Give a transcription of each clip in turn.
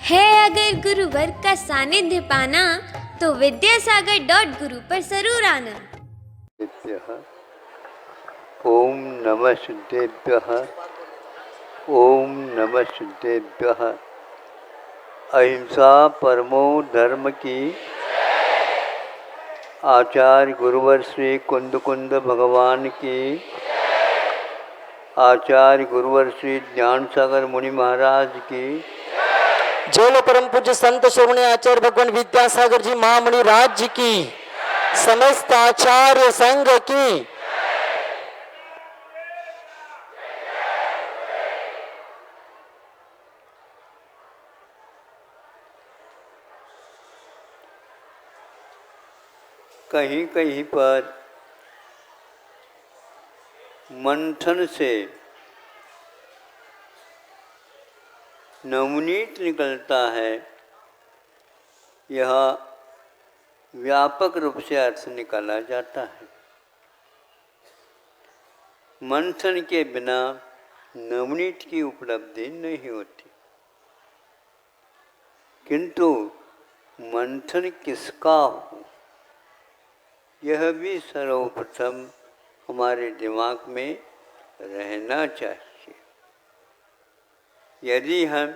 है अगर गुरुवर का सानिध्य पाना तो विद्यासागर.गुरु पर जरूर आना। ओम नमः सिद्धेभ्यः। ओम नमः सिद्धेभ्यः। अहिंसा परमो धर्म की। आचार्य गुरुवर श्री कुंद कुंद भगवान की। आचार्य गुरुवर श्री ज्ञान सागर मुनि महाराज की। जय परम पूज्य संत श्रवणी आचार्य भगवान विद्यासागर जी महामुनि राज जी की, समस्त आचार्य संघ की। कहीं कहीं पर मंथन से नवनीत निकलता है, यह व्यापक रूप से अर्थ निकाला जाता है। मंथन के बिना नवनीत की उपलब्धि नहीं होती। किंतु मंथन किसका हो, यह भी सर्वप्रथम हमारे दिमाग में रहना चाहिए। यदि हम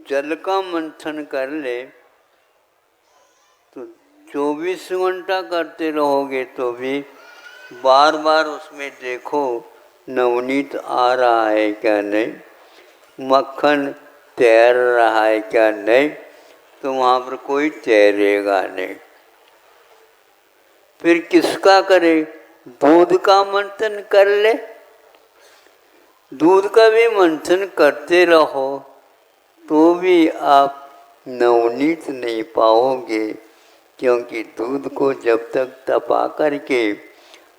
जल का मंथन कर ले तो 24 घंटा करते रहोगे तो भी बार बार उसमें देखो नवनीत आ रहा है क्या नहीं, मक्खन तैर रहा है क्या नहीं, तो वहाँ पर कोई तैरेगा नहीं। फिर किसका करे? दूध का मंथन कर ले। दूध का भी मंथन करते रहो तो भी आप नवनीत नहीं पाओगे, क्योंकि दूध को जब तक तपा करके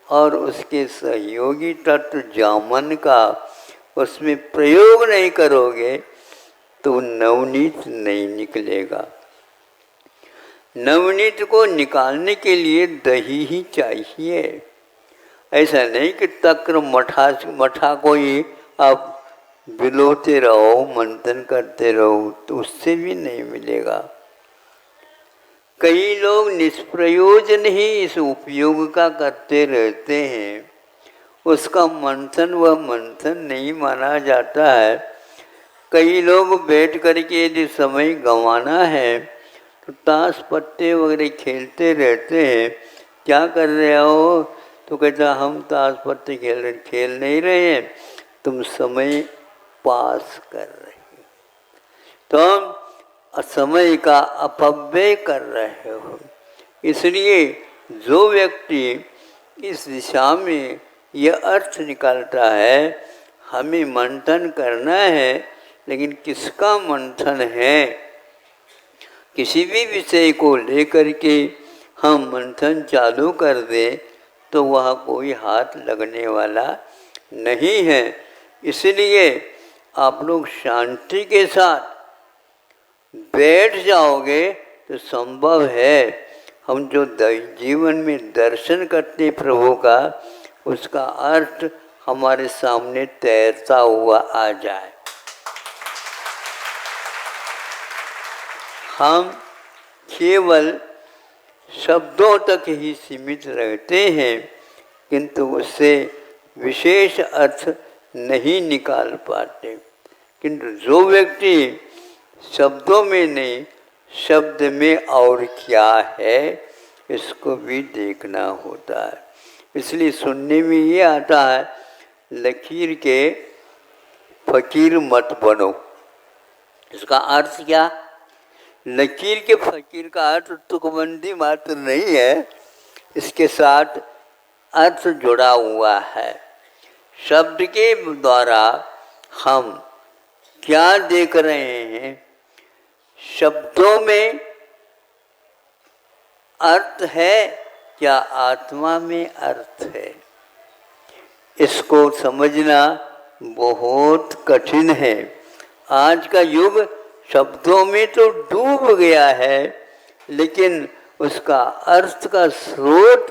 और उसके सहयोगी तत्व जामन का उसमें प्रयोग नहीं करोगे तो नवनीत नहीं निकलेगा। नवनीत को निकालने के लिए दही ही चाहिए। ऐसा नहीं कि तक्र मठा को ही आप बिलोते रहो, मंथन करते रहो, तो उससे भी नहीं मिलेगा। कई लोग निष्प्रयोजन ही इस उपयोग का करते रहते हैं, उसका मंथन व मंथन नहीं माना जाता है। कई लोग बैठ करके यदि समय गंवाना है तो ताश पत्ते वगैरह खेलते रहते हैं। क्या कर रहे हो? तो कहता हम ताश पत्ते खेल नहीं रहे हैं, तुम समय पास कर रहे हो, तुम समय का अपव्यय कर रहे हो। इसलिए जो व्यक्ति इस दिशा में यह अर्थ निकालता है, हमें मंथन करना है, लेकिन किसका मंथन है? किसी भी विषय को लेकर के हम मंथन चालू कर दें तो वह कोई हाथ लगने वाला नहीं है। इसलिए आप लोग शांति के साथ बैठ जाओगे तो संभव है हम जो जीवन में दर्शन करते प्रभु का, उसका अर्थ हमारे सामने तैरता हुआ आ जाए। हम केवल शब्दों तक ही सीमित रहते हैं, किंतु उससे विशेष अर्थ नहीं निकाल पाते। किंतु जो व्यक्ति शब्दों में नहीं, शब्द में और क्या है, इसको भी देखना होता है। इसलिए सुनने में ये आता है, लकीर के फकीर मत बनो। इसका अर्थ क्या? लकीर के फकीर का अर्थ तुकबंदी मात्र नहीं है, इसके साथ अर्थ जुड़ा हुआ है। शब्द के द्वारा हम क्या देख रहे हैं? शब्दों में अर्थ है क्या आत्मा में अर्थ है? इसको समझना बहुत कठिन है। आज का युग शब्दों में तो डूब गया है, लेकिन उसका अर्थ का स्रोत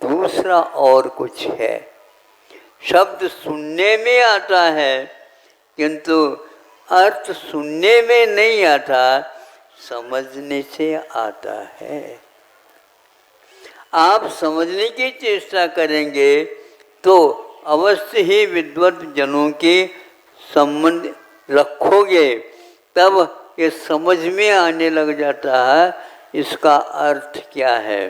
दूसरा और कुछ है। शब्द सुनने में आता है, किंतु अर्थ सुनने में नहीं आता, समझने से आता है। आप समझने की चेष्टा करेंगे तो अवश्य ही विद्वत जनों के संबंध रखोगे, तब ये समझ में आने लग जाता है इसका अर्थ क्या है।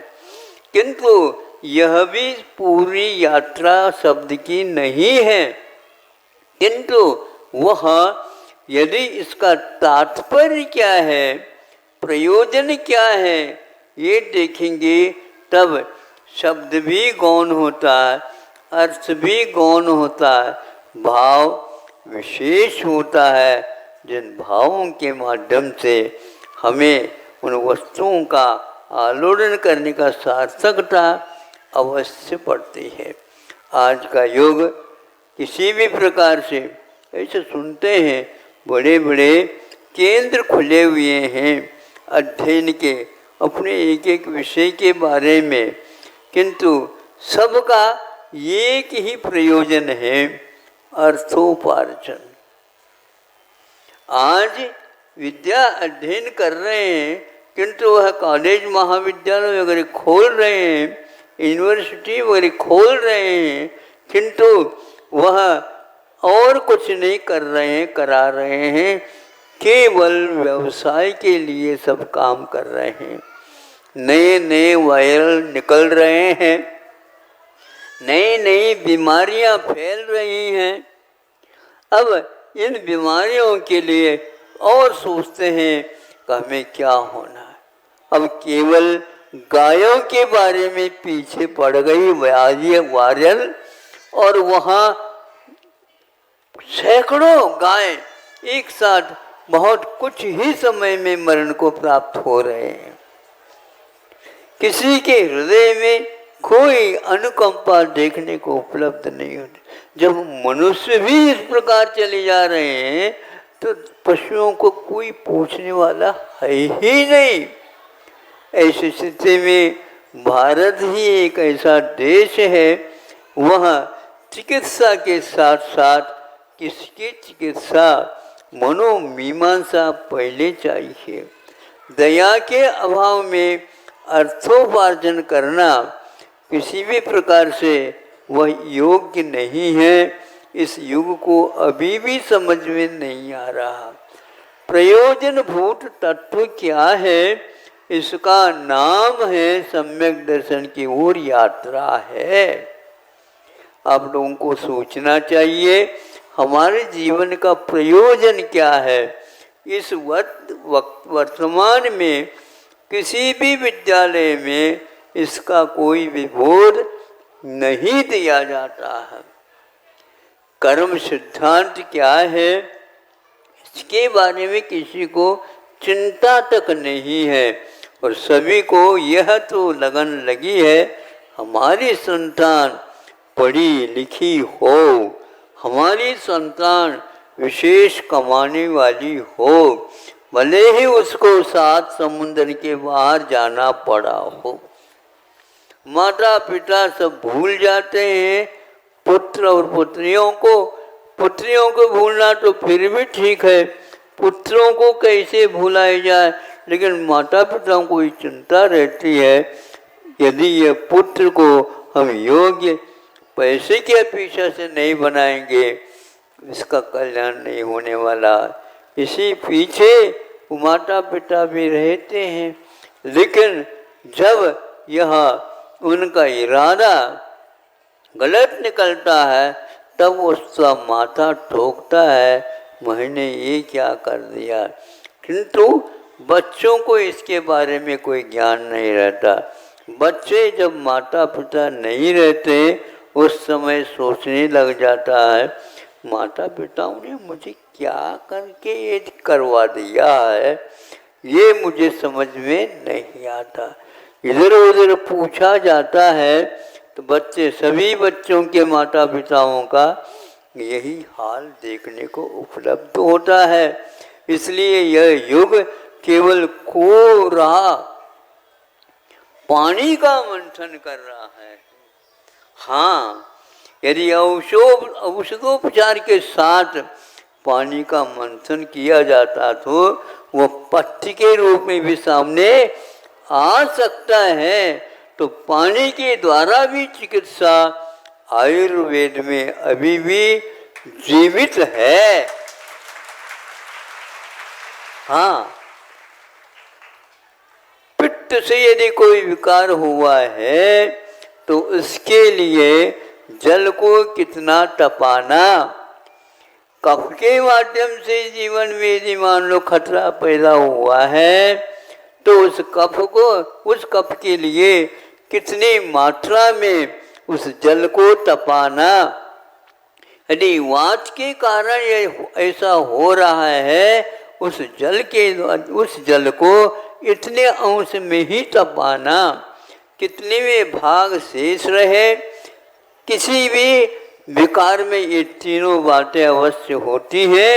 किंतु यह भी पूरी यात्रा शब्द की नहीं है, किंतु वह यदि इसका तात्पर्य क्या है, प्रयोजन क्या है, ये देखेंगे तब शब्द भी गौण होता है, अर्थ भी गौण होता है, भाव विशेष होता है, जिन भावों के माध्यम से हमें उन वस्तुओं का आलोड़न करने का सार्थकता अवश्य पड़ती है। आज का युग किसी भी प्रकार से ऐसे सुनते हैं, बड़े बड़े केंद्र खुले हुए हैं अध्ययन के अपने एक एक विषय के बारे में, किंतु सबका एक ही प्रयोजन है, अर्थोपार्जन। आज विद्या अध्ययन कर रहे हैं, किंतु वह कॉलेज महाविद्यालय वगैरह खोल रहे हैं, यूनिवर्सिटी वगैरह खोल रहे हैं, किंतु वह और कुछ नहीं कर रहे हैं, करा रहे हैं, केवल व्यवसाय के लिए सब काम कर रहे हैं। नए नए वायरल निकल रहे हैं, नई नई बीमारियां फैल रही हैं। अब इन बीमारियों के लिए और सोचते हैं कि हमें क्या होना है। अब केवल गायों के बारे में पीछे पड़ गई वायरल, और वहाँ सैकड़ों गाय एक साथ बहुत कुछ ही समय में मरण को प्राप्त हो रहे हैं। किसी के हृदय में कोई अनुकंपा देखने को उपलब्ध नहीं होती। जब मनुष्य भी इस प्रकार चले जा रहे हैं तो पशुओं को कोई पूछने वाला है ही नहीं। ऐसी स्थिति में भारत ही एक ऐसा देश है, वहाँ चिकित्सा के साथ साथ किसकी चिकित्सा, मनोमीमांसा पहले चाहिए। दया के अभाव में अर्थोपार्जन करना किसी भी प्रकार से वह योग्य नहीं है। इस युग को अभी भी समझ में नहीं आ रहा। प्रयोजनभूत तत्व क्या है, इसका नाम है सम्यक दर्शन की ओर यात्रा है। आप लोगों को सोचना चाहिए हमारे जीवन का प्रयोजन क्या है। इस वर्तमान में किसी भी विद्यालय में इसका कोई भी बोध नहीं दिया जाता है। कर्म सिद्धांत क्या है, इसके बारे में किसी को चिंता तक नहीं है, और सभी को यह तो लगन लगी है हमारी संतान पढ़ी लिखी हो, हमारी संतान विशेष कमाने वाली हो, भले ही उसको 7 समुद्र के बाहर जाना पड़ा हो। माता पिता सब भूल जाते हैं पुत्र और पुत्रियों को भूलना तो फिर भी ठीक है, पुत्रों को कैसे भुलाया जाए, लेकिन माता पिता को ये चिंता रहती है यदि ये पुत्र को हम योग्य पैसे के अपेक्षा से नहीं बनाएंगे, इसका कल्याण नहीं होने वाला। इसी पीछे माता पिता भी रहते हैं, लेकिन जब यह उनका इरादा गलत निकलता है तब उसका माथा ठोकता है, मैंने ये क्या कर दिया। किंतु बच्चों को इसके बारे में कोई ज्ञान नहीं रहता। बच्चे जब माता पिता नहीं रहते उस समय सोचने लग जाता है माता पिताओं ने मुझे क्या करके ये करवा दिया है, ये मुझे समझ में नहीं आता। इधर उधर पूछा जाता है तो बच्चे, सभी बच्चों के माता पिताओं का यही हाल देखने को उपलब्ध होता है। इसलिए यह युग केवल कोरा पानी का मंथन कर रहा है। हाँ, यदि औषधोपचार के साथ पानी का मंथन किया जाता तो वो पथ्य के रूप में भी सामने आ सकता है। तो पानी के द्वारा भी चिकित्सा आयुर्वेद में अभी भी जीवित है। हाँ, पित्त से यदि कोई विकार हुआ है तो उसके लिए जल को कितना तपाना, कफ के माध्यम से जीवन में यदि मान लो खतरा पैदा हुआ है तो उस कफ के लिए कितनी मात्रा में उस जल को तपाना। यदि वात के कारण ये ऐसा हो रहा है उस जल को इतने अंश में ही तपाना, कितने में भाग शेष रहे। किसी भी विकार में ये तीनों बातें अवश्य होती है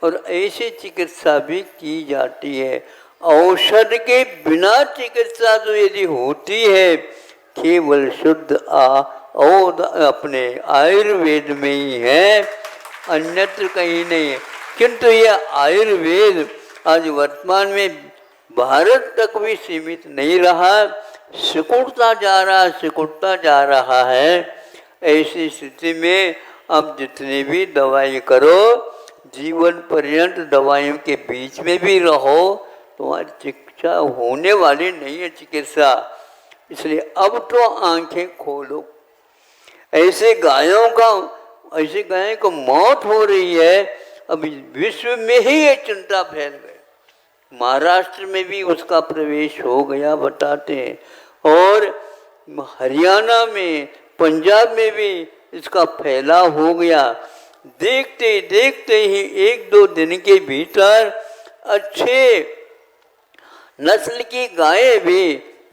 और ऐसी चिकित्सा भी की जाती है। औषध के बिना चिकित्सा तो यदि होती है केवल शुद्ध और अपने आयुर्वेद में ही है, अन्यत्र कहीं नहीं है। किंतु यह आयुर्वेद आज वर्तमान में भारत तक भी सीमित नहीं रहा, सिकुड़ता जा रहा है। ऐसी स्थिति में अब जितनी भी दवाई करो, जीवन पर्यंत दवाइयों के बीच में भी रहो, तुम्हारी चिकित्सा होने वाली नहीं है चिकित्सा। इसलिए अब तो आंखें खोलो। ऐसे गायों को मौत हो रही है, अभी विश्व में ही ये चिंता फैल गई। महाराष्ट्र में भी उसका प्रवेश हो गया बताते हैं, और हरियाणा में, पंजाब में भी इसका फैलाव हो गया। देखते देखते ही 1-2 दिन के भीतर अच्छे नस्ल की गायें भी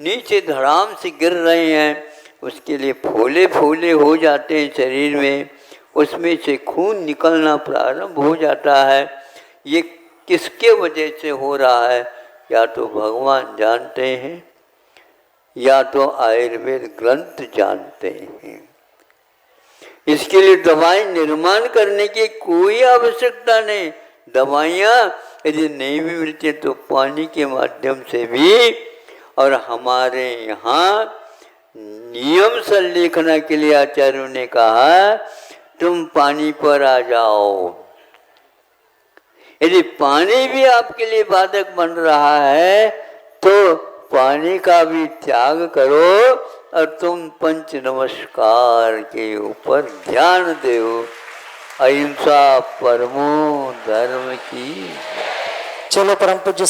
नीचे धड़ाम से गिर रहे हैं। उसके लिए फूले फूले हो जाते हैं शरीर में, उसमें से खून निकलना प्रारंभ हो जाता है। ये किसके वजह से हो रहा है, या तो भगवान जानते हैं या तो आयुर्वेद ग्रंथ जानते हैं। इसके लिए दवाई निर्माण करने की कोई आवश्यकता नहीं। दवाइयाँ यदि नहीं भी मिलती तो पानी के माध्यम से भी, और हमारे यहाँ नियम संलेखना के लिए आचार्यों ने कहा तुम पानी पर आ जाओ। यदि पानी भी आपके लिए बाधक बन रहा है तो पानी का भी त्याग करो और तुम पंच नमस्कार के ऊपर ध्यान दो। अहिंसा परमो धर्म की। चलो परम पूज्य